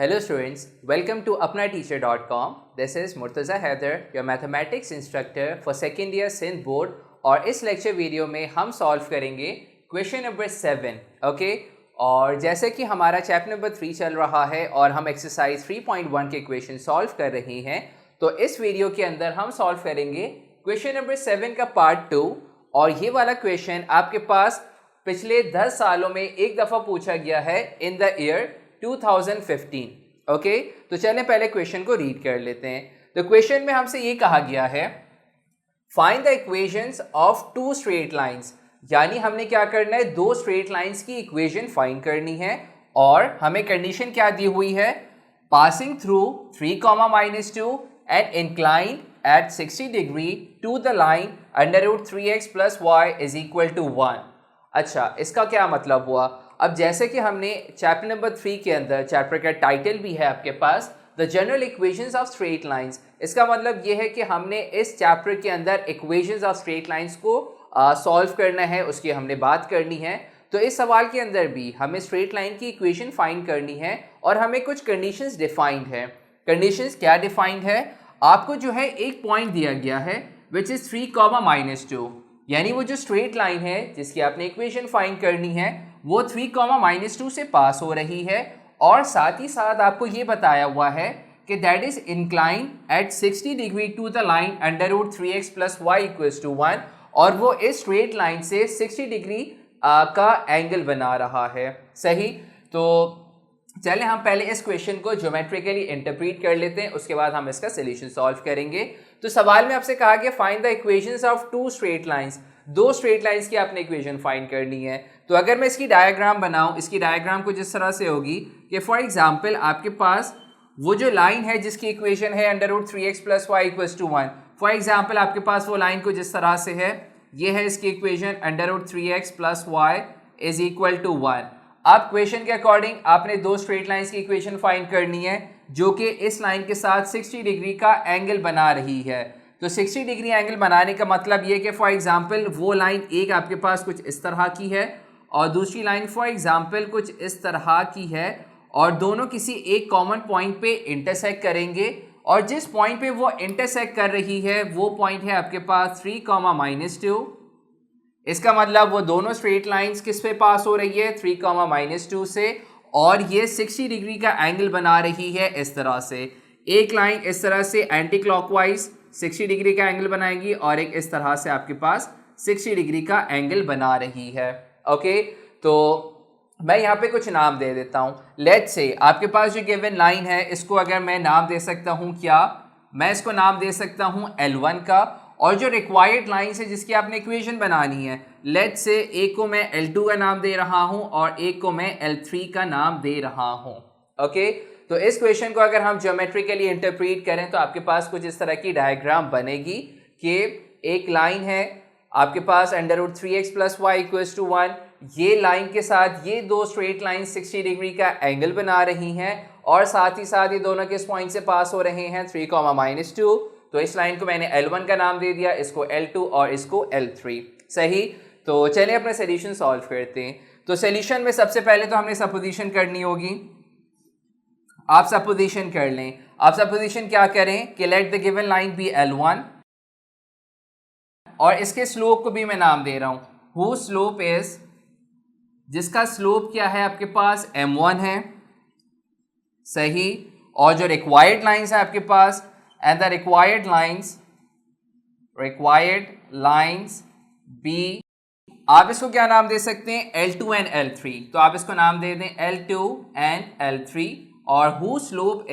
Hello students, welcome to apnateacher.com. This is Murtaza Haider, your mathematics instructor for second year Sindh board और इस lecture video में हम solve करेंगे question number 7. Okay और जैसे कि हमारा चैप्टर नंबर 3 चल रहा है और हम एक्सरसाइज 3.1 के क्वेश्चन सॉल्व कर रहे हैं, तो इस वीडियो के अंदर हम सॉल्व करेंगे क्वेश्चन नंबर 7 का पार्ट 2. और ये वाला क्वेश्चन आपके पास पिछले 10 सालों में एक दफ़ा पूछा गया है इन द ईयर 2015. ओके तो चलें पहले क्वेश्चन को रीड कर लेते हैं. तो क्वेश्चन में हमसे ये कहा गया है find the equations of two straight lines, यानी हमने क्या करना है, दो स्ट्रेट लाइंस की इक्वेशन फाइंड करनी है. और हमें कंडीशन क्या दी हुई है, passing through 3, and inclined at 60 degree to the line √3x + y = 1. अच्छा, इसका क्या मतलब हुआ. अब जैसे कि हमने चैप्टर नंबर 3 के अंदर, चैप्टर का टाइटल भी है आपके पास, the general equations of straight lines. इसका मतलब ये है कि हमने इस चैप्टर के अंदर इक्वेशंस ऑफ स्ट्रेट लाइंस को सॉल्व करना है, उसकी हमने बात करनी है. तो इस सवाल के अंदर भी हमें स्ट्रेट लाइन की इक्वेशन फाइंड करनी है और हमें कुछ कंडीशंस डिफाइंड है. कंडीशंस क्या डिफाइंड है, आपको जो है एक पॉइंट दिया गया है विच इज़ 3, यानी वो जो स्ट्रेट लाइन है जिसकी आपने इक्वेशन फाइंड करनी है वो 3, से पास हो रही है. और साथ ही साथ आपको ये बताया हुआ है कि that is incline at 60 degree to the line √3x + y = 1, और वो इस स्ट्रेट लाइन से 60 डिग्री का एंगल बना रहा है. सही, तो चलें हम पहले इस क्वेश्चन को ज्योमेट्रिकली इंटरप्रेट कर लेते हैं, उसके बाद हम इसका सोल्यूशन सॉल्व करेंगे. तो सवाल में आपसे कहा गया find the equations of two straight lines, दो स्ट्रेट लाइंस की आपने इक्वेशन फाइंड करनी है. तो अगर मैं इसकी डायग्राम बनाऊं, इसकी डायग्राम कुछ इस तरह से होगी कि फॉर एग्जांपल आपके पास वो जो लाइन है जिसकी इक्वेशन है √3x + y = 1. फॉर एग्जांपल आपके पास वो लाइन कुछ इस तरह से है, ये है इसकी इक्वेशन √3x + y = 1. अब क्वेश्चन के अकॉर्डिंग आपने दो स्ट्रेट लाइंस की इक्वेशन फाइंड करनी है जो कि इस लाइन के साथ 60 डिग्री का एंगल बना रही है. तो 60 डिग्री एंगल बनाने का मतलब ये कि फॉर एग्जांपल वो लाइन एक आपके पास कुछ इस तरह की है और दूसरी लाइन फॉर एग्जांपल कुछ इस तरह की है, और दोनों किसी एक कॉमन पॉइंट पे इंटरसेक्ट करेंगे. और जिस पॉइंट पे वो इंटरसेक्ट कर रही है वो पॉइंट है आपके पास 3, इसका मतलब वो दोनों स्ट्रेट लाइंस किस पे पास हो रही है, 3, से, और ये 60 डिग्री का एंगल बना रही है इस तरह से. एक लाइन इस तरह से एंटी क्लॉकवाइज 60 डिग्री का एंगल बनाएगी और एक इस तरह से आपके पास 60 डिग्री का एंगल बना रही है. ओके, तो मैं यहाँ पे कुछ नाम दे देता हूँ. लेट्स से आपके पास जो गिवन लाइन है इसको अगर मैं नाम दे सकता हूँ, क्या मैं इसको नाम दे सकता हूँ L1 का, और जो रिक्वायर्ड लाइन है जिसकी आपने इक्वेशन बनानी है, लेट्स से एक को मैं L2 का नाम दे रहा हूँ और एक को मैं L3 का नाम दे रहा हूँ. ओके, तो इस क्वेश्चन को अगर हम ज्योमेट्रिकली इंटरप्रेट करें तो आपके पास कुछ इस तरह की डायग्राम बनेगी कि एक लाइन है आपके पास √3x + y = 1. ये लाइन के साथ ये दो स्ट्रेट लाइन 60 डिग्री का एंगल बना रही हैं और साथ ही साथ ये दोनों किस पॉइंट से पास हो रहे हैं, 3, तो इस लाइन को मैंने L1 का नाम दे दिया, इसको L2 और इसको L3. सही, तो चलिए अपना सोल्यूशन सॉल्व करते हैं. तो सोल्यूशन में सबसे पहले तो हमने सपोजिशन करनी होगी. आप सपोजिशन कर लें. आप सपोजिशन क्या करें कि let the given line be L1, और इसके स्लोप को भी मैं नाम दे रहा हूं हु स्लोप इज, जिसका स्लोप क्या है आपके पास M1 है. सही, और जो रिक्वायर्ड लाइंस है आपके पास, and the required lines be, आप इसको क्या नाम दे सकते हैं, L2 एंड L3. तो आप इसको नाम दे दें L2 एंड L3. और whose slope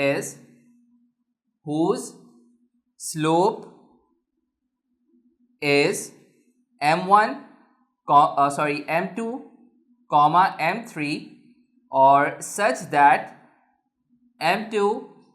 is M1 M2, M3, और such that M2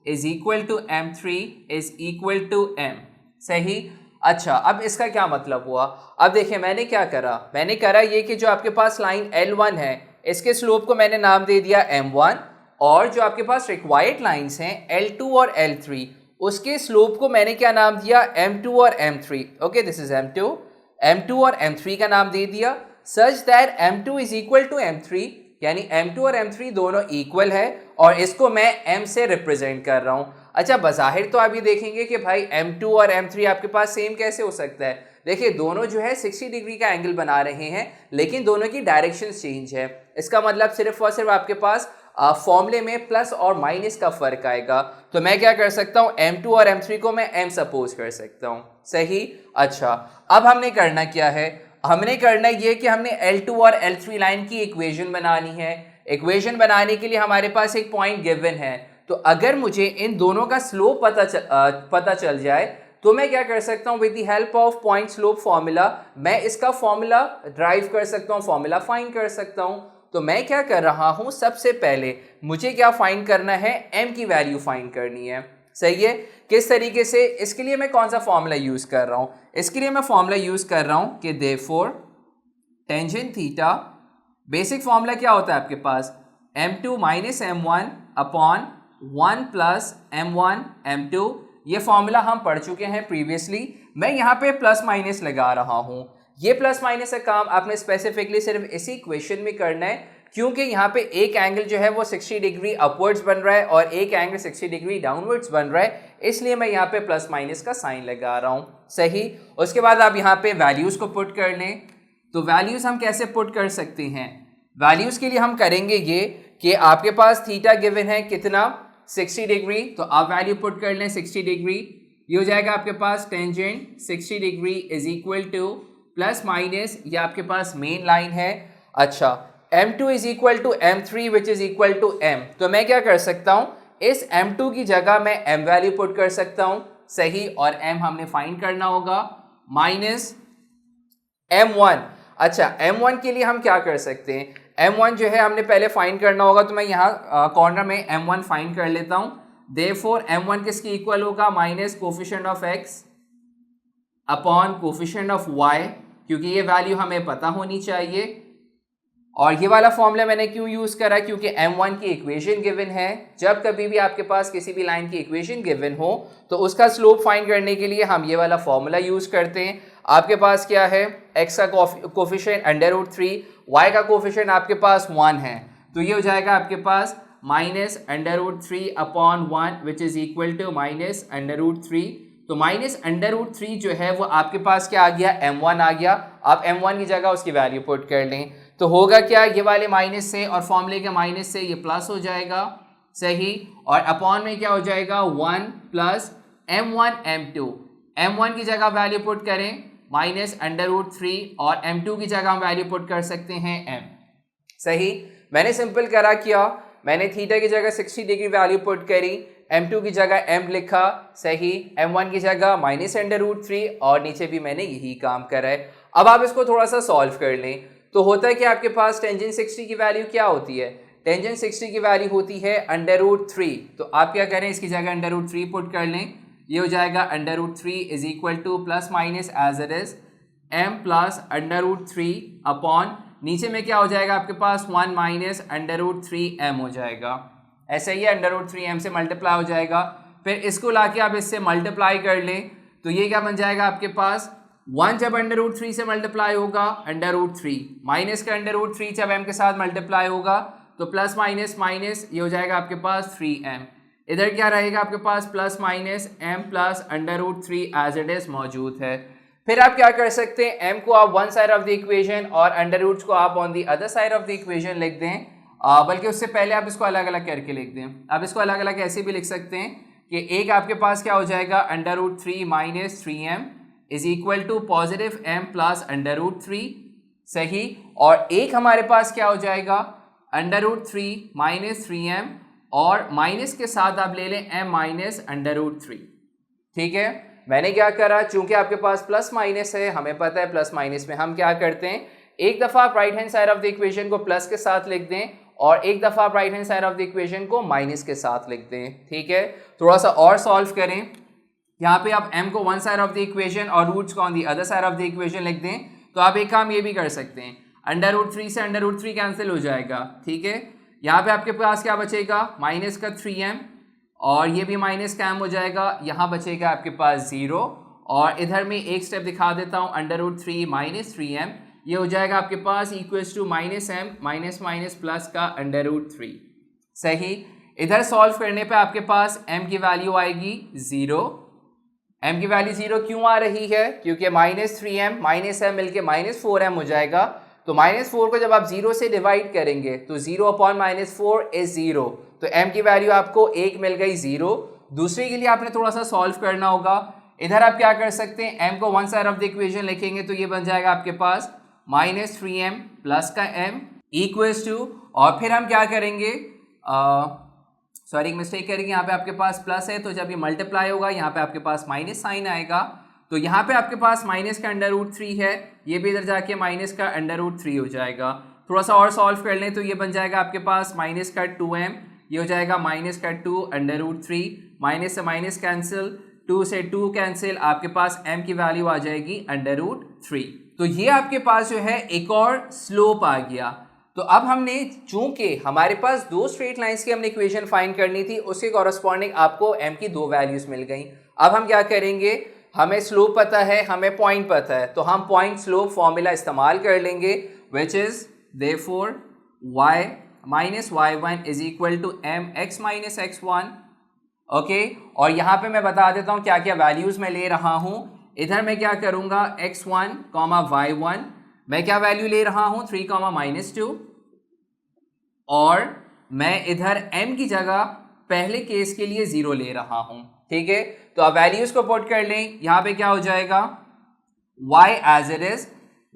is equal to M3 is equal to M. सही. अच्छा, अब इसका क्या मतलब हुआ. अब देखिए मैंने क्या करा, मैंने करा ये कि जो आपके पास लाइन L1 है इसके स्लोप को मैंने नाम दे दिया M1, और जो आपके पास रिक्वायर्ड लाइंस हैं L2 और L3 उसके स्लोप को मैंने क्या नाम दिया, M2 और M3. Okay, this is M2 और M3 का नाम दे दिया, such that M2 is equal to M3 यानी m2 और m3 दोनों इक्वल है और इसको मैं m से रिप्रेजेंट कर रहा हूं। अच्छा, बज़ाहिर तो आप ये देखेंगे कि भाई m2 और m3 आपके पास सेम कैसे हो सकता है। देखिए दोनों जो है 60 डिग्री का एंगल बना रहे हैं, लेकिन दोनों की डायरेक्शन चेंज है। इसका मतलब सिर्फ और सिर्फ आपके पास फॉर्मूले में प्लस और माइनस का फर्क आएगा। तो मैं क्या कर सकता हूं, m2 और m3 को मैं m सपोज कर सकता हूं। सही। अच्छा, अब हमने करना क्या है, हमने करना ये कि हमने L2 और L3 लाइन की इक्वेशन बनानी है। इक्वेशन बनाने के लिए हमारे पास एक पॉइंट गिवन है, तो अगर मुझे इन दोनों का स्लोप पता चल जाए तो मैं क्या कर सकता हूं, with the help of point slope formula मैं इसका फॉर्मूला ड्राइव कर सकता हूं, फॉर्मूला फाइंड कर सकता हूं। तो मैं क्या कर रहा हूं, सबसे पहले मुझे क्या फाइंड करना है, m की वैल्यू फाइंड करनी है। सही है। किस तरीके से, इसके लिए मैं कौन सा फॉर्मूला यूज कर रहा हूं, इसके लिए मैं फॉर्मूला यूज कर रहा हूं कि therefore tangent theta, basic formula क्या होता है आपके पास, m2 minus m1 upon 1 plus m1 m2। ये फॉर्मूला हम पढ़ चुके हैं प्रीवियसली। मैं यहाँ पे प्लस माइनस लगा रहा हूँ। ये प्लस माइनस का काम आपने स्पेसिफिकली सिर्फ इसी क्वेश्चन में करना है, क्योंकि यहाँ पे एक एंगल जो है वो 60 डिग्री अपवर्ड्स बन रहा है और एक एंगल 60 डिग्री डाउनवर्ड्स बन रहा है, इसलिए मैं यहाँ पे प्लस माइनस का साइन लगा रहा हूँ। सही। उसके बाद आप यहाँ पे वैल्यूज को पुट कर लें। तो वैल्यूज हम कैसे पुट कर सकते हैं, वैल्यूज के लिए हम करेंगे ये कि आपके पास थीटा गिवन है कितना, 60 डिग्री, तो आप वैल्यू पुट कर लें 60 डिग्री। ये हो जाएगा आपके पास tangent 60 degree is equal to plus minus, ये आपके पास मेन लाइन है। अच्छा, m2 is equal to m3 which is equal to m। तो मैं क्या कर सकता हूं, इस m2 की जगह मैं m वैल्यू पुट कर सकता हूं। सही। और m हमने फाइंड करना होगा माइनस m1। अच्छा, m1 के लिए हम क्या कर सकते हैं, m1 जो है हमने पहले फाइंड करना होगा, तो मैं यहाँ कॉर्नर में m1 फाइंड कर लेता हूँ। देयरफॉर m1 किसके इक्वल होगा, minus coefficient of x upon coefficient of y, क्योंकि ये वैल्यू हमें पता होनी चाहिए। और ये वाला फॉर्मूला मैंने क्यों यूज करा, क्योंकि m1 की इक्वेशन गिवन है। जब कभी भी आपके पास किसी भी लाइन की इक्वेशन गिवन हो तो उसका स्लोप फाइंड करने के लिए हम ये वाला फॉर्मूला यूज करते हैं। आपके पास क्या है, x का कोफिशिएंट √3, y का कोफिशिएंट आपके पास 1 है, तो ये हो जाएगा आपके पास minus √3 upon 1 which is equal to minus √3। तो माइनस √3 जो है वो आपके पास क्या आ गया, m1 आ गया। आप m1 की जगह उसकी वैल्यू पुट कर लें, तो होगा क्या, ये वाले माइनस से और फॉर्मूले के माइनस से ये प्लस हो जाएगा। सही। और अपॉन में क्या हो जाएगा, 1 प्लस m1 m2, m1 की जगह वैल्यू पुट करें माइनस √3 और m2 की जगह हम वैल्यू पुट कर सकते हैं m। सही। मैंने सिंपल करा क्या, मैंने थीटा की जगह 60 डिग्री वैल्यू पुट करी, m2 की जगह m लिखा। सही। m1 की जगह माइनस √3 और नीचे भी मैंने यही काम करा है। अब आप इसको थोड़ा सा सॉल्व कर लें, तो होता है कि आपके पास टेंजेंट 60 की वैल्यू क्या होती है, टेंजेंट 60 की वैल्यू होती है √3। तो आप क्या करें, इसकी जगह √3 पुट कर लें। ये हो जाएगा √3 is equal to plus minus as it is m plus √3 upon, नीचे में क्या हो जाएगा आपके पास 1 माइनस √3m हो जाएगा। ऐसे ही √3m से मल्टीप्लाई हो जाएगा। फिर इसको लाके आप इससे मल्टीप्लाई कर लें, तो ये क्या बन जाएगा आपके पास, 1 जब √3 से मल्टीप्लाई होगा √3 माइनस का √3 जब m के साथ मल्टीप्लाई होगा तो प्लस माइनस माइनस, ये हो जाएगा आपके पास 3m। इधर क्या रहेगा आपके पास, plus minus m plus √3 as it is मौजूद है। फिर आप क्या कर सकते हैं, m को आप one side of the equation और अंडर रूट्स को आप on the other side of the equation लिख दें, बल्कि उससे पहले आप इसको अलग अलग करके लिख दें। आप इसको अलग अलग ऐसे भी लिख सकते हैं कि एक आपके पास क्या हो जाएगा, √3 minus 3m is equal to positive m plus √3। सही। और एक हमारे पास क्या हो जाएगा, √3 माइनस 3m और माइनस के साथ आप ले लें m माइनस √3। ठीक है। मैंने क्या करा, चूंकि आपके पास प्लस माइनस है, हमें पता है प्लस माइनस में हम क्या करते हैं, एक दफ़ा आप right hand side of the equation को प्लस के साथ लिख दें और एक दफ़ा आप right hand side of the equation को माइनस के साथ लिख दें। ठीक है। थोड़ा सा और सॉल्व करें, यहाँ पे आप m को one side of the equation और रूट्स को on the other side of the equation लिख दें, तो आप एक काम ये भी कर सकते हैं, √3 से √3 कैंसिल हो जाएगा। ठीक है। यहाँ पे आपके पास क्या बचेगा, माइनस का 3m और ये भी माइनस का m हो जाएगा, यहाँ बचेगा आपके पास 0। और इधर में एक स्टेप दिखा देता हूँ, √3 माइनस 3m ये हो जाएगा आपके पास equals to minus M minus minus plus का अंडर रूट 3। सही। इधर सॉल्व करने पे आपके पास m की वैल्यू आएगी 0। m की वैल्यू 0 क्यों आ रही है? क्योंकि माइनस 3m माइनस m मिलके माइनस 4m हो जाएगा। तो माइनस 4 को जब आप 0 से डिवाइड करेंगे तो 0 अपॉन माइनस 4 इज 0। तो m की वैल्यू आपको 1 मिल गई 0। दूसरे के लिए आपने थोड़ा सा सॉल्व करना होगा। इधर आप क्या कर सकते हैं, m को one side of the equation लिखेंगे तो ये बन जाएगा आपके पास माइनस 3m प्लस का m इक्वल्स टू, और फिर हम क्या करेंगे, सॉरी मिस्टेक करेंगे, यहाँ पे आपके पास प्लस है तो जब ये मल्टीप्लाई होगा यहाँ पे आपके पास माइनस साइन आएगा। तो यहाँ पे आपके पास माइनस का अंडर रूट 3 है, ये भी इधर जाके माइनस का अंडर रूट 3 हो जाएगा। थोड़ा सा और सॉल्व कर लें तो ये बन जाएगा आपके पास माइनस का 2m, ये हो जाएगा माइनस का 2 अंडर रूट 3, माइनस से माइनस कैंसिल, 2 से 2 कैंसिल, आपके पास m की वैल्यू आ जाएगी अंडर रूट 3। तो ये आपके पास जो है एक और स्लोप आ गया। तो अब हमने, चूंकि हमारे पास दो स्ट्रेट लाइंस की हमने इक्वेशन फाइंड करनी थी, उसके कॉरस्पॉन्डिंग आपको m की दो वैल्यूज मिल गई। अब हम क्या करेंगे, हमें स्लोप पता है, हमें पॉइंट पता है, तो हम पॉइंट स्लोप फॉर्मूला इस्तेमाल कर लेंगे, which is therefore y minus y1 is equal to mx minus x1। Okay, और यहाँ पे मैं बता देता हूँ क्या क्या वैल्यूज मैं ले रहा हूँ। इधर मैं क्या करूँगा, x1 y1 मैं क्या वैल्यू ले रहा हूँ 3 -2, और मैं इधर m की जगह पहले केस के लिए 0 ले रहा हूँ। ठीक है, तो अब वैल्यूज को पुट कर लें। यहाँ पे क्या हो जाएगा, y as it is,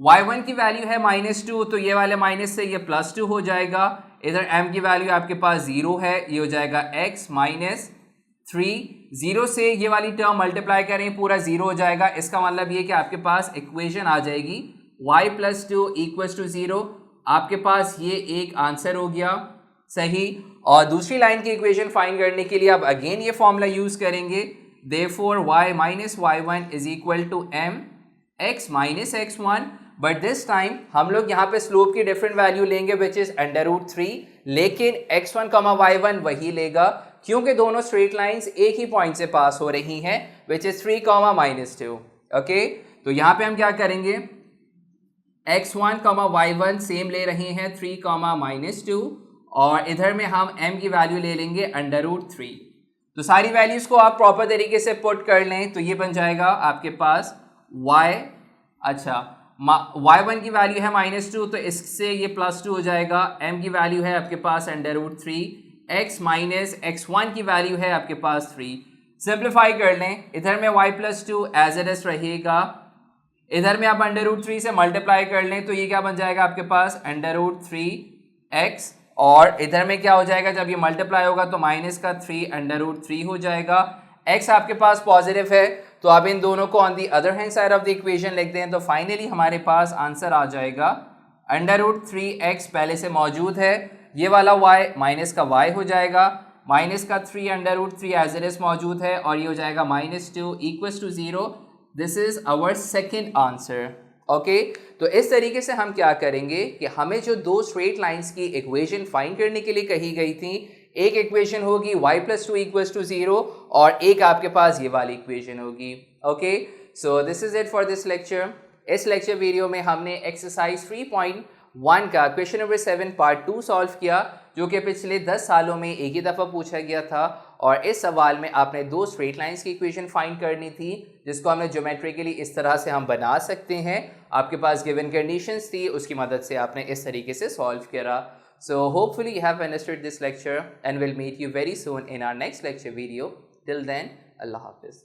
y1 की वैल्यू है -2, तो ये वाले माइनस से ये +2 हो जाएगा। इधर m की वैल्यू आपके पास 0 है, ये हो जाएगा x माइनस 3, 0 से ये वाली टर्म मल्टीप्लाई करें पूरा 0 हो जाएगा। इसका मतलब ये कि आपके पास इक्वेशन आ जाएगी y + 2 = 0। आपके पास ये एक आंसर हो गया। सही। और दूसरी लाइन की इक्वेशन फाइंड करने के लिए आप अगेन ये फॉर्मूला यूज करेंगे, therefore y minus y1 is equal to m x minus x1, but this time हम लोग यहाँ पे स्लोप की डिफरेंट वैल्यू लेंगे विच इज अंडर रूट 3, लेकिन x1 y1 वही लेगा क्योंकि दोनों स्ट्रेट लाइंस एक ही पॉइंट से पास हो रही हैं विच इज 3 -2। ओके, तो यहाँ पे हम क्या करेंगे, x1 y1 सेम ले रहे हैं 3 -2, और इधर में हम m की वैल्यू ले लेंगे अंडर रूट 3। तो सारी वैल्यूज को आप प्रॉपर तरीके से पुट कर लें तो ये बन जाएगा आपके पास y, अच्छा y1 की वैल्यू है -2 तो इससे ये +2 हो जाएगा, m की वैल्यू है आपके पास under root 3, x minus x1 की वैल्यू है आपके पास 3। सिंप्लीफाई कर लें, इधर में y + 2 एज इट इज रहेगा, इधर में आप अंडर रूट 3 से मल्टीप्लाई कर लें तो ये क्या बन जाएगा आपके पास अंडर रूट 3x, और इधर में क्या हो जाएगा जब ये मल्टीप्लाई होगा तो माइनस का 3 अंडर रूट 3 हो जाएगा। x आपके पास पॉजिटिव है तो आप इन दोनों को on the other hand side of the equation लिखते हैं, तो फाइनली हमारे पास आंसर आ जाएगा अंडर रूट 3x पहले से मौजूद है, ये वाला y माइनस का y हो जाएगा, माइनस का 3 under root 3 as it is मौजूद है, और ये हो जाएगा -2 = 0। This is our second answer. Okay, तो इस तरीके से हम क्या करेंगे कि हमें जो दो स्ट्रेट लाइंस की इक्वेशन फाइंड करने के लिए कही गई थी, एक इक्वेशन होगी y + 2 = 0 और एक आपके पास ये वाली इक्वेशन होगी। Okay, so this is it for this lecture. इस लेक्चर वीडियो में हमने एक्सरसाइज 3.1 का क्वेश्चन नंबर 7 पार्ट 2 सॉल्व किया, जो कि पिछले 10 सालों में एक ही दफ़ा पूछा गया था, और इस सवाल में आपने दो स्ट्रेट लाइंस की इक्वेशन फाइंड करनी थी, जिसको हमें ज्योमेट्रिकली इस तरह से हम बना सकते हैं। आपके पास गिवन कंडीशंस थी, उसकी मदद से आपने इस तरीके से सॉल्व करा। So hopefully you have understood this lecture and will meet you very soon in our next lecture video. Till then, अल्लाह हाफिज़।